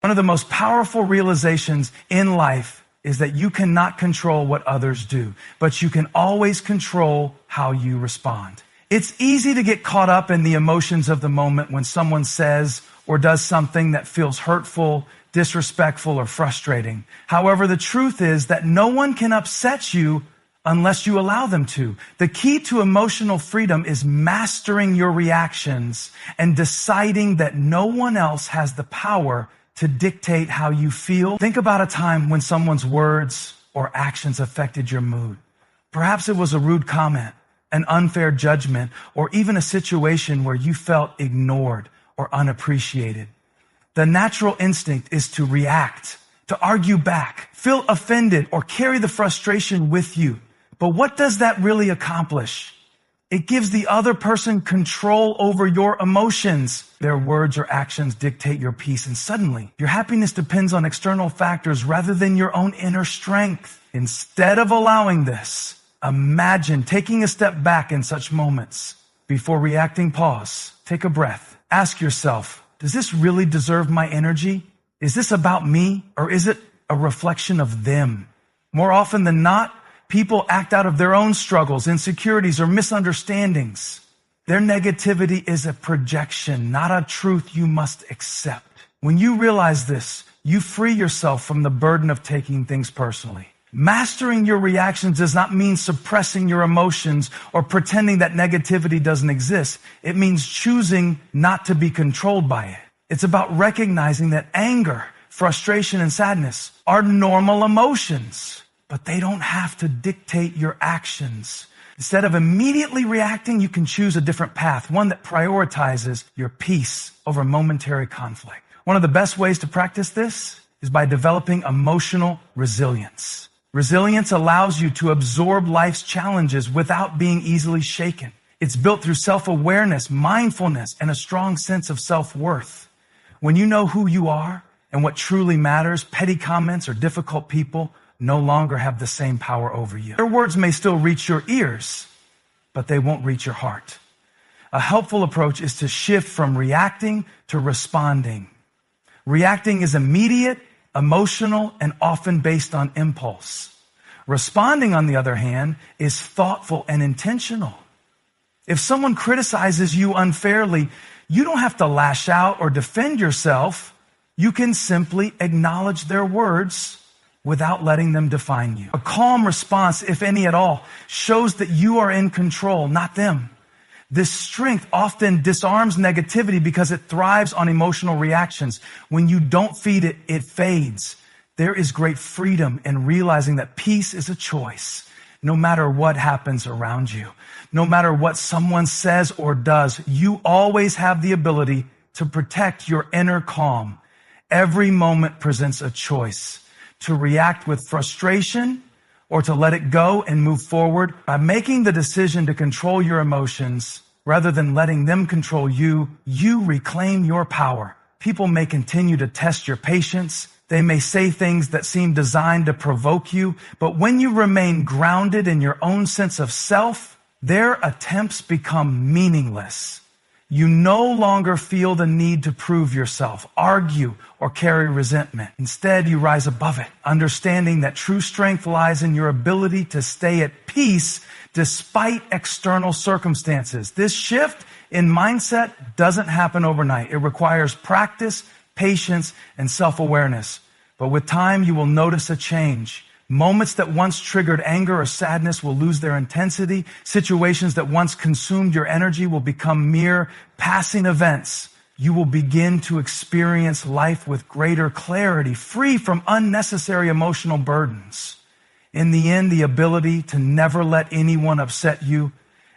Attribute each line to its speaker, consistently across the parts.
Speaker 1: One of the most powerful realizations in life is that you cannot control what others do, but you can always control how you respond. It's easy to get caught up in the emotions of the moment when someone says or does something that feels hurtful, disrespectful, or frustrating. However, the truth is that no one can upset you unless you allow them to. The key to emotional freedom is mastering your reactions and deciding that no one else has the power to dictate how you feel. Think about a time when someone's words or actions affected your mood. Perhaps it was a rude comment, an unfair judgment, or even a situation where you felt ignored or unappreciated. The natural instinct is to react, to argue back, feel offended, or carry the frustration with you. But what does that really accomplish? It gives the other person control over your emotions. Their words or actions dictate your peace, and suddenly your happiness depends on external factors rather than your own inner strength. Instead of allowing this, imagine taking a step back in such moments. Before reacting, pause, take a breath. Ask yourself, does this really deserve my energy? Is this about me, or is it a reflection of them? More often than not, people act out of their own struggles, insecurities, or misunderstandings. Their negativity is a projection, not a truth you must accept. When you realize this, you free yourself from the burden of taking things personally. Mastering your reactions does not mean suppressing your emotions or pretending that negativity doesn't exist. It means choosing not to be controlled by it. It's about recognizing that anger, frustration, and sadness are normal emotions, but they don't have to dictate your actions. Instead of immediately reacting, you can choose a different path, one that prioritizes your peace over momentary conflict. One of the best ways to practice this is by developing emotional resilience. Resilience allows you to absorb life's challenges without being easily shaken. It's built through self-awareness, mindfulness, and a strong sense of self-worth. When you know who you are and what truly matters, petty comments or difficult people no longer have the same power over you. Their words may still reach your ears, but they won't reach your heart. A helpful approach is to shift from reacting to responding. Reacting is immediate, emotional, and often based on impulse. Responding, on the other hand, is thoughtful and intentional. If someone criticizes you unfairly, you don't have to lash out or defend yourself. You can simply acknowledge their words without letting them define you. A calm response, if any at all, shows that you are in control, not them. This strength often disarms negativity because it thrives on emotional reactions. When you don't feed it, it fades. There is great freedom in realizing that peace is a choice, no matter what happens around you. No matter what someone says or does, you always have the ability to protect your inner calm. Every moment presents a choice to react with frustration or to let it go and move forward. By making the decision to control your emotions rather than letting them control you, you reclaim your power. People may continue to test your patience. They may say things that seem designed to provoke you, but when you remain grounded in your own sense of self, their attempts become meaningless. You no longer feel the need to prove yourself, argue, or carry resentment. Instead, you rise above it, understanding that true strength lies in your ability to stay at peace despite external circumstances. This shift in mindset doesn't happen overnight. It requires practice, patience, and self-awareness. But with time, you will notice a change. Moments that once triggered anger or sadness will lose their intensity. Situations that once consumed your energy will become mere passing events. You will begin to experience life with greater clarity, free from unnecessary emotional burdens. In the end, the ability to never let anyone upset you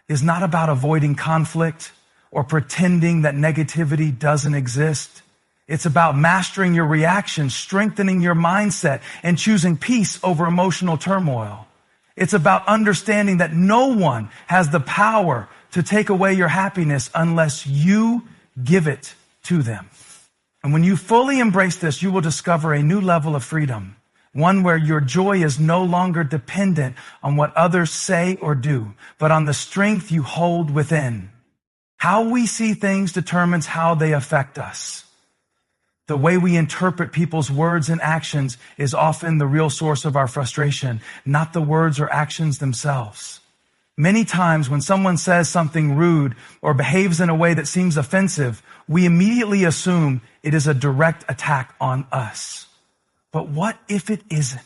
Speaker 1: is not about avoiding conflict or pretending that negativity doesn't exist. It's about mastering your reactions, strengthening your mindset, and choosing peace over emotional turmoil. It's about understanding that no one has the power to take away your happiness unless you give it to them. And when you fully embrace this, you will discover a new level of freedom, one where your joy is no longer dependent on what others say or do, but on the strength you hold within. How we see things determines how they affect us. The way we interpret people's words and actions is often the real source of our frustration, not the words or actions themselves. Many times when someone says something rude or behaves in a way that seems offensive, we immediately assume it is a direct attack on us. But what if it isn't?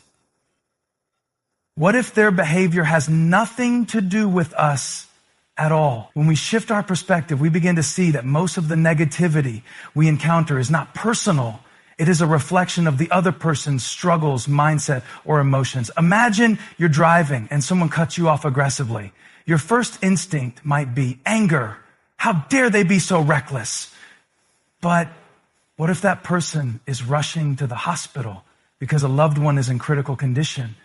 Speaker 1: What if their behavior has nothing to do with us at all? When we shift our perspective, we begin to see that most of the negativity we encounter is not personal. It is a reflection of the other person's struggles, mindset, or emotions. Imagine you're driving and someone cuts you off aggressively. Your first instinct might be anger. How dare they be so reckless? But what if that person is rushing to the hospital because a loved one is in critical condition?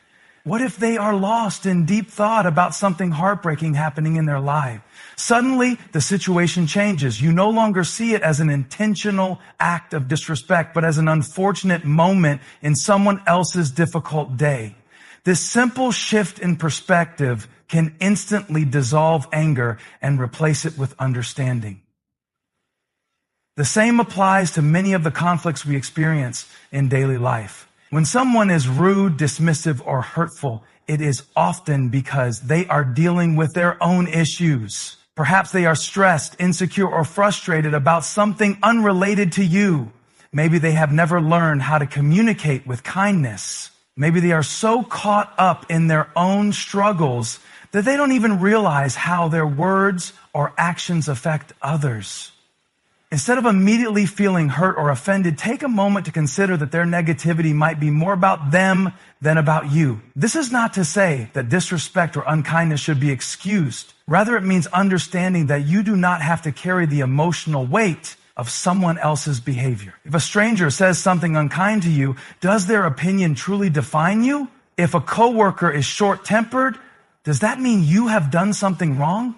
Speaker 1: What if they are lost in deep thought about something heartbreaking happening in their life? Suddenly, the situation changes. You no longer see it as an intentional act of disrespect, but as an unfortunate moment in someone else's difficult day. This simple shift in perspective can instantly dissolve anger and replace it with understanding. The same applies to many of the conflicts we experience in daily life. When someone is rude, dismissive, or hurtful, it is often because they are dealing with their own issues. Perhaps they are stressed, insecure, or frustrated about something unrelated to you. Maybe they have never learned how to communicate with kindness. Maybe they are so caught up in their own struggles that they don't even realize how their words or actions affect others. Instead of immediately feeling hurt or offended, take a moment to consider that their negativity might be more about them than about you. This is not to say that disrespect or unkindness should be excused. Rather, it means understanding that you do not have to carry the emotional weight of someone else's behavior. If a stranger says something unkind to you, does their opinion truly define you? If a coworker is short-tempered, does that mean you have done something wrong?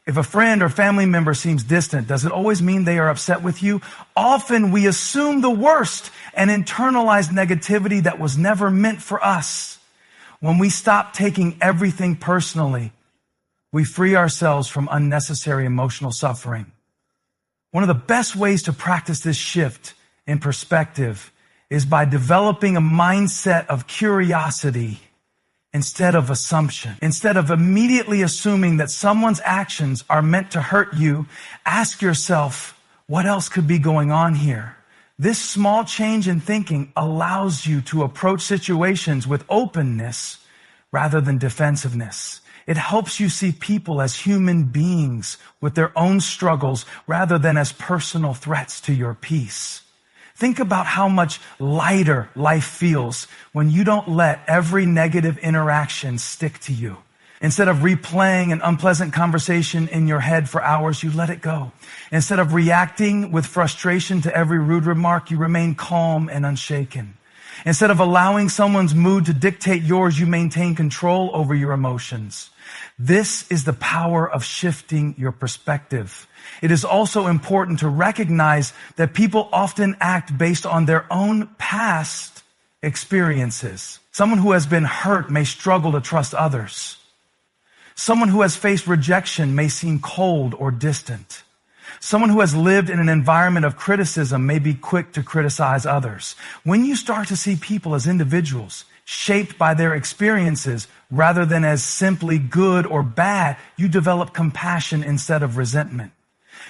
Speaker 1: If a friend or family member seems distant, does it always mean they are upset with you? Often we assume the worst and internalize negativity that was never meant for us. When we stop taking everything personally, we free ourselves from unnecessary emotional suffering. One of the best ways to practice this shift in perspective is by developing a mindset of curiosity instead of assumption. Instead of immediately assuming that someone's actions are meant to hurt you, ask yourself, what else could be going on here? This small change in thinking allows you to approach situations with openness rather than defensiveness. It helps you see people as human beings with their own struggles rather than as personal threats to your peace. Think about how much lighter life feels when you don't let every negative interaction stick to you. Instead of replaying an unpleasant conversation in your head for hours, you let it go. Instead of reacting with frustration to every rude remark, you remain calm and unshaken. Instead of allowing someone's mood to dictate yours, you maintain control over your emotions. This is the power of shifting your perspective. It is also important to recognize that people often act based on their own past experiences. Someone who has been hurt may struggle to trust others. Someone who has faced rejection may seem cold or distant. Someone who has lived in an environment of criticism may be quick to criticize others. When you start to see people as individuals, shaped by their experiences rather than as simply good or bad, you develop compassion instead of resentment.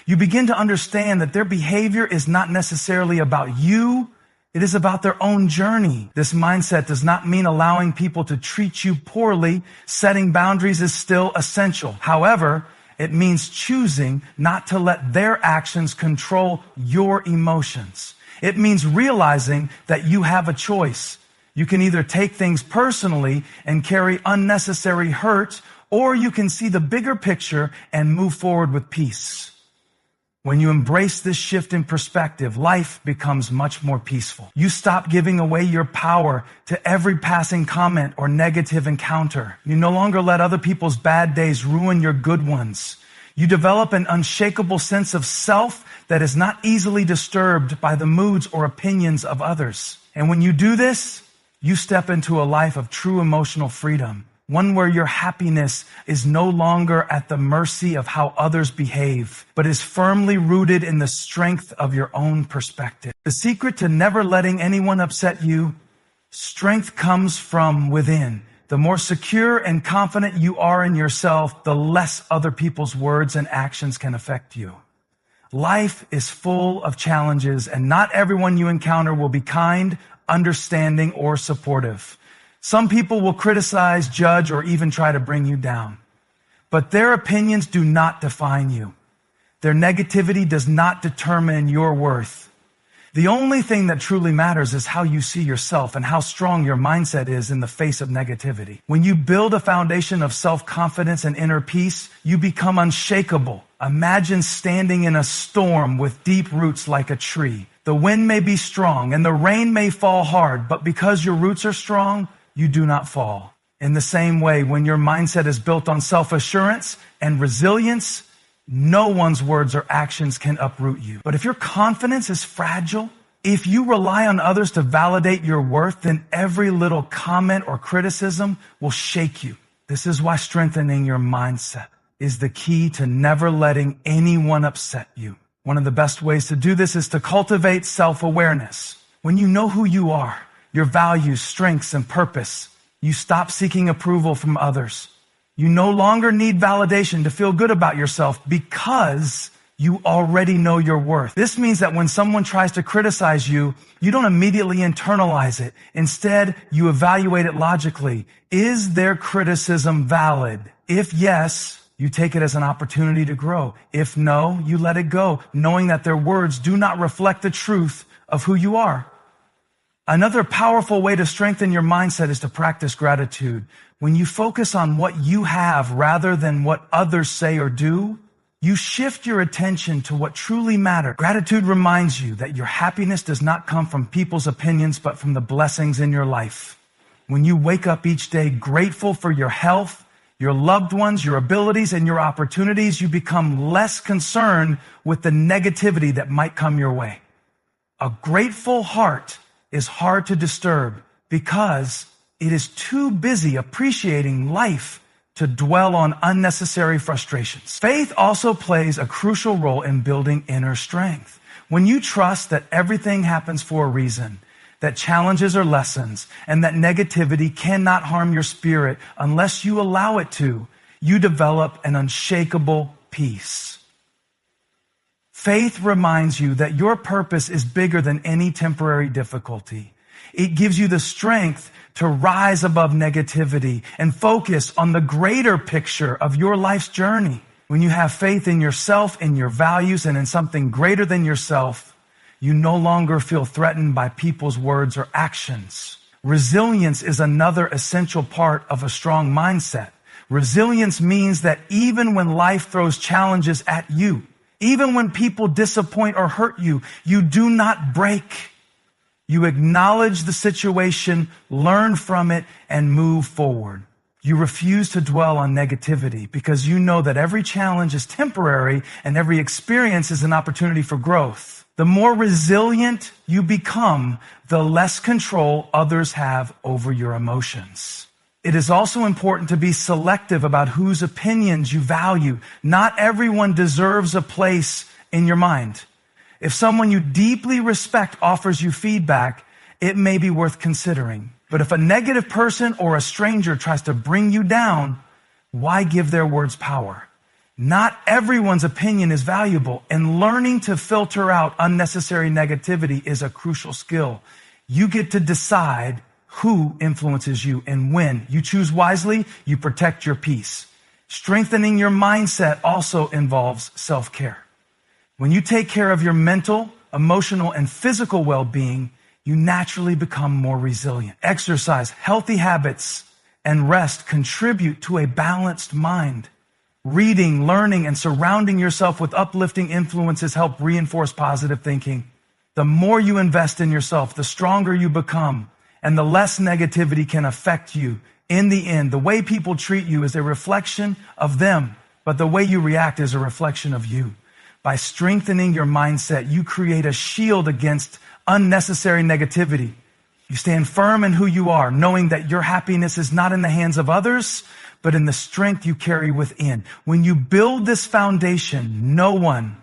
Speaker 1: You begin to understand that their behavior is not necessarily about you. It is about their own journey. This mindset does not mean allowing people to treat you poorly. Setting boundaries is still essential. However, it means choosing not to let their actions control your emotions. It means realizing that you have a choice. You can either take things personally and carry unnecessary hurt, or you can see the bigger picture and move forward with peace. When you embrace this shift in perspective, life becomes much more peaceful. You stop giving away your power to every passing comment or negative encounter. You no longer let other people's bad days ruin your good ones. You develop an unshakable sense of self that is not easily disturbed by the moods or opinions of others. And when you do this, you step into a life of true emotional freedom. one where your happiness is no longer at the mercy of how others behave, but is firmly rooted in the strength of your own perspective. The secret to never letting anyone upset you, strength comes from within. The more secure and confident you are in yourself, the less other people's words and actions can affect you. Life is full of challenges, and not everyone you encounter will be kind, understanding, or supportive. Some people will criticize, judge, or even try to bring you down. But their opinions do not define you. Their negativity does not determine your worth. The only thing that truly matters is how you see yourself and how strong your mindset is in the face of negativity. When you build a foundation of self-confidence and inner peace, you become unshakable. Imagine standing in a storm with deep roots like a tree. The wind may be strong and the rain may fall hard, but because your roots are strong, you do not fall. In the same way, when your mindset is built on self-assurance and resilience, no one's words or actions can uproot you. But if your confidence is fragile, if you rely on others to validate your worth, then every little comment or criticism will shake you. This is why strengthening your mindset is the key to never letting anyone upset you. One of the best ways to do this is to cultivate self-awareness. When you know who you are, your values, strengths, and purpose, you stop seeking approval from others. You no longer need validation to feel good about yourself because you already know your worth. This means that when someone tries to criticize you, you don't immediately internalize it. Instead, you evaluate it logically. Is their criticism valid? If yes, you take it as an opportunity to grow. If no, you let it go, knowing that their words do not reflect the truth of who you are. Another powerful way to strengthen your mindset is to practice gratitude. When you focus on what you have rather than what others say or do, you shift your attention to what truly matters. Gratitude reminds you that your happiness does not come from people's opinions, but from the blessings in your life. When you wake up each day grateful for your health, your loved ones, your abilities, and your opportunities, you become less concerned with the negativity that might come your way. A grateful heart is hard to disturb because it is too busy appreciating life to dwell on unnecessary frustrations. Faith also plays a crucial role in building inner strength. When you trust that everything happens for a reason, that challenges are lessons, and that negativity cannot harm your spirit unless you allow it to, you develop an unshakable peace. Faith reminds you that your purpose is bigger than any temporary difficulty. It gives you the strength to rise above negativity and focus on the greater picture of your life's journey. When you have faith in yourself, in your values, and in something greater than yourself, you no longer feel threatened by people's words or actions. Resilience is another essential part of a strong mindset. Resilience means that even when life throws challenges at you, even when people disappoint or hurt you, you do not break. You acknowledge the situation, learn from it, and move forward. You refuse to dwell on negativity because you know that every challenge is temporary and every experience is an opportunity for growth. The more resilient you become, the less control others have over your emotions. It is also important to be selective about whose opinions you value. Not everyone deserves a place in your mind. If someone you deeply respect offers you feedback, it may be worth considering. But if a negative person or a stranger tries to bring you down, why give their words power? Not everyone's opinion is valuable, and learning to filter out unnecessary negativity is a crucial skill. You get to decide who influences you and when. You choose wisely, you protect your peace. Strengthening your mindset also involves self-care. When you take care of your mental, emotional, and physical well-being, you naturally become more resilient. Exercise, healthy habits, and rest contribute to a balanced mind. Reading, learning, and surrounding yourself with uplifting influences help reinforce positive thinking. The more you invest in yourself, the stronger you become, and the less negativity can affect you. In the end, the way people treat you is a reflection of them, but the way you react is a reflection of you. By strengthening your mindset, you create a shield against unnecessary negativity. You stand firm in who you are, knowing that your happiness is not in the hands of others, but in the strength you carry within. When you build this foundation, no one,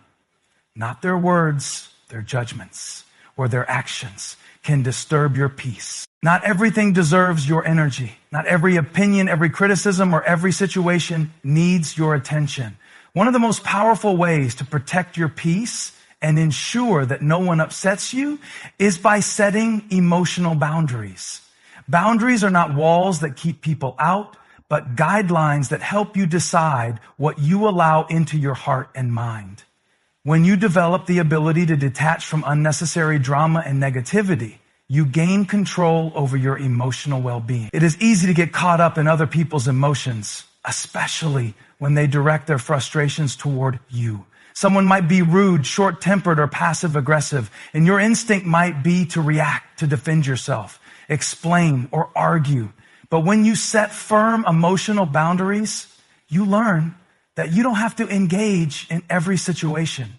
Speaker 1: not their words, their judgments, or their actions, can disturb your peace. Not everything deserves your energy. Not every opinion, every criticism, or every situation needs your attention. One of the most powerful ways to protect your peace and ensure that no one upsets you is by setting emotional boundaries. Boundaries are not walls that keep people out, but guidelines that help you decide what you allow into your heart and mind. When you develop the ability to detach from unnecessary drama and negativity, you gain control over your emotional well-being. It is easy to get caught up in other people's emotions, especially when they direct their frustrations toward you. Someone might be rude, short-tempered, or passive-aggressive, and your instinct might be to react, to defend yourself, explain, or argue. But when you set firm emotional boundaries, you learn that you don't have to engage in every situation.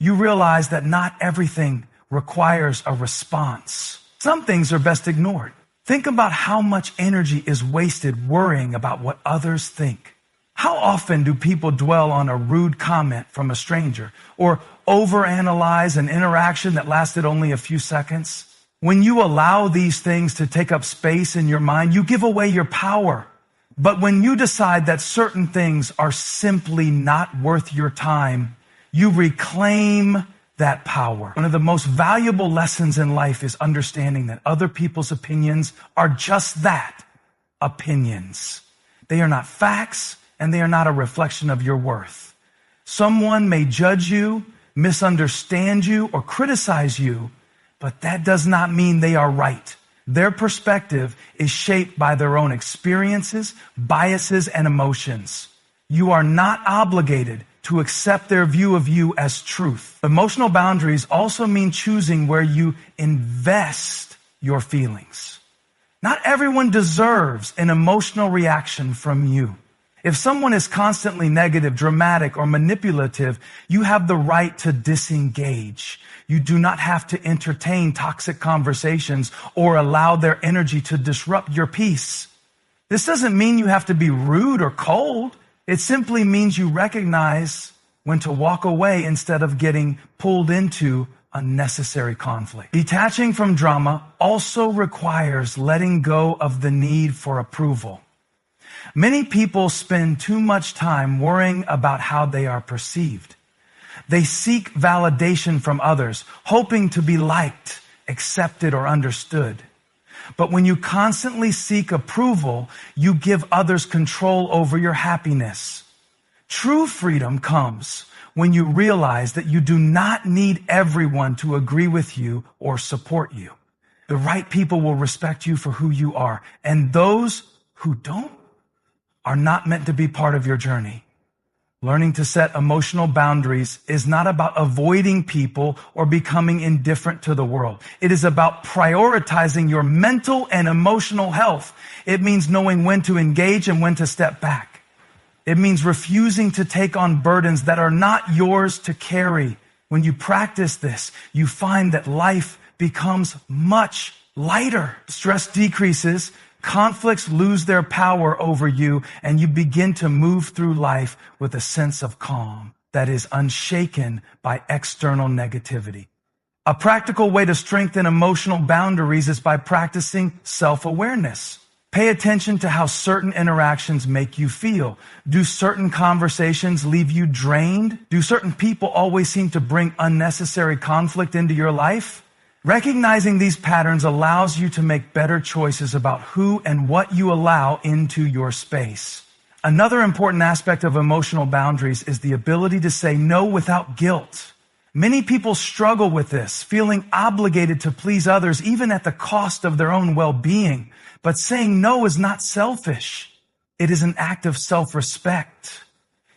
Speaker 1: You realize that not everything requires a response. Some things are best ignored. Think about how much energy is wasted worrying about what others think. How often do people dwell on a rude comment from a stranger or overanalyze an interaction that lasted only a few seconds? When you allow these things to take up space in your mind, you give away your power. But when you decide that certain things are simply not worth your time, you reclaim that power. One of the most valuable lessons in life is understanding that other people's opinions are just that, opinions. They are not facts, and they are not a reflection of your worth. Someone may judge you, misunderstand you, or criticize you, but that does not mean they are right. Their perspective is shaped by their own experiences, biases, and emotions. You are not obligated to accept their view of you as truth. Emotional boundaries also mean choosing where you invest your feelings. Not everyone deserves an emotional reaction from you. If someone is constantly negative, dramatic, or manipulative, you have the right to disengage. You do not have to entertain toxic conversations or allow their energy to disrupt your peace. This doesn't mean you have to be rude or cold. It simply means you recognize when to walk away instead of getting pulled into unnecessary conflict. Detaching from drama also requires letting go of the need for approval. Many people spend too much time worrying about how they are perceived. They seek validation from others, hoping to be liked, accepted, or understood. But when you constantly seek approval, you give others control over your happiness. True freedom comes when you realize that you do not need everyone to agree with you or support you. The right people will respect you for who you are, and those who don't are not meant to be part of your journey. Learning to set emotional boundaries is not about avoiding people or becoming indifferent to the world. It is about prioritizing your mental and emotional health. It means knowing when to engage and when to step back. It means refusing to take on burdens that are not yours to carry. When you practice this, you find that life becomes much lighter. Stress decreases, conflicts lose their power over you, and you begin to move through life with a sense of calm that is unshaken by external negativity. A practical way to strengthen emotional boundaries is by practicing self-awareness. Pay attention to how certain interactions make you feel. Do certain conversations leave you drained? Do certain people always seem to bring unnecessary conflict into your life? Recognizing these patterns allows you to make better choices about who and what you allow into your space. Another important aspect of emotional boundaries is the ability to say no without guilt. Many people struggle with this, feeling obligated to please others even at the cost of their own well-being. But saying no is not selfish. It is an act of self-respect.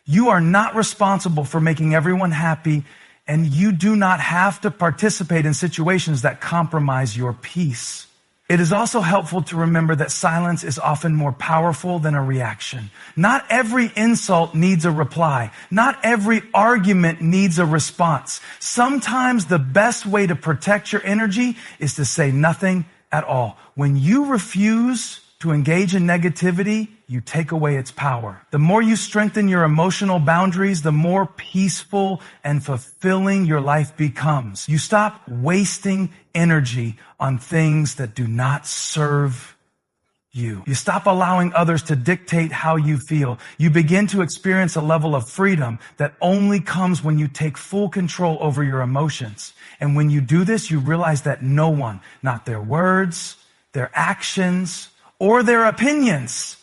Speaker 1: You are not responsible for making everyone happy, and you do not have to participate in situations that compromise your peace. It is also helpful to remember that silence is often more powerful than a reaction. Not every insult needs a reply. Not every argument needs a response. Sometimes the best way to protect your energy is to say nothing at all. When you refuse to engage in negativity, you take away its power. The more you strengthen your emotional boundaries, the more peaceful and fulfilling your life becomes. You stop wasting energy on things that do not serve you. You stop allowing others to dictate how you feel. You begin to experience a level of freedom that only comes when you take full control over your emotions. And when you do this, you realize that no one, not their words, their actions, or their opinions,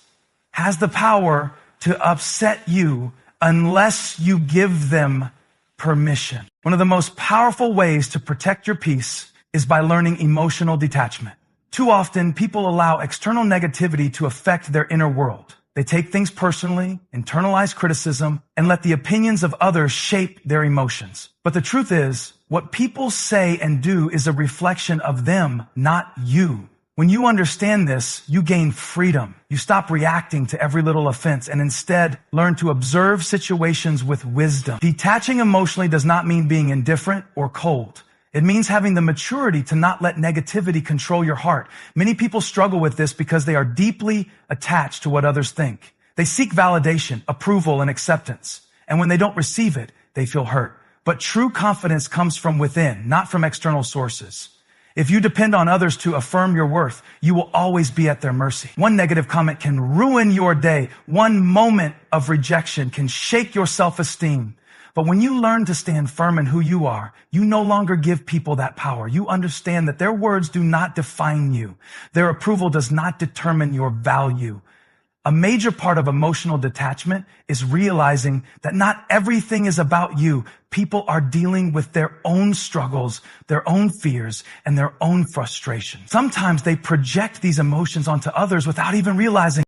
Speaker 1: has the power to upset you unless you give them permission. One of the most powerful ways to protect your peace is by learning emotional detachment. Too often, people allow external negativity to affect their inner world. They take things personally, internalize criticism, and let the opinions of others shape their emotions. But the truth is, what people say and do is a reflection of them, not you. When you understand this, you gain freedom. You stop reacting to every little offense and instead learn to observe situations with wisdom. Detaching emotionally does not mean being indifferent or cold. It means having the maturity to not let negativity control your heart. Many people struggle with this because they are deeply attached to what others think. They seek validation, approval, and acceptance. And when they don't receive it, they feel hurt. But true confidence comes from within, not from external sources. If you depend on others to affirm your worth, you will always be at their mercy. One negative comment can ruin your day. One moment of rejection can shake your self-esteem. But when you learn to stand firm in who you are, you no longer give people that power. You understand that their words do not define you. Their approval does not determine your value. A major part of emotional detachment is realizing that not everything is about you. People are dealing with their own struggles, their own fears, and their own frustrations. Sometimes they project these emotions onto others without even realizing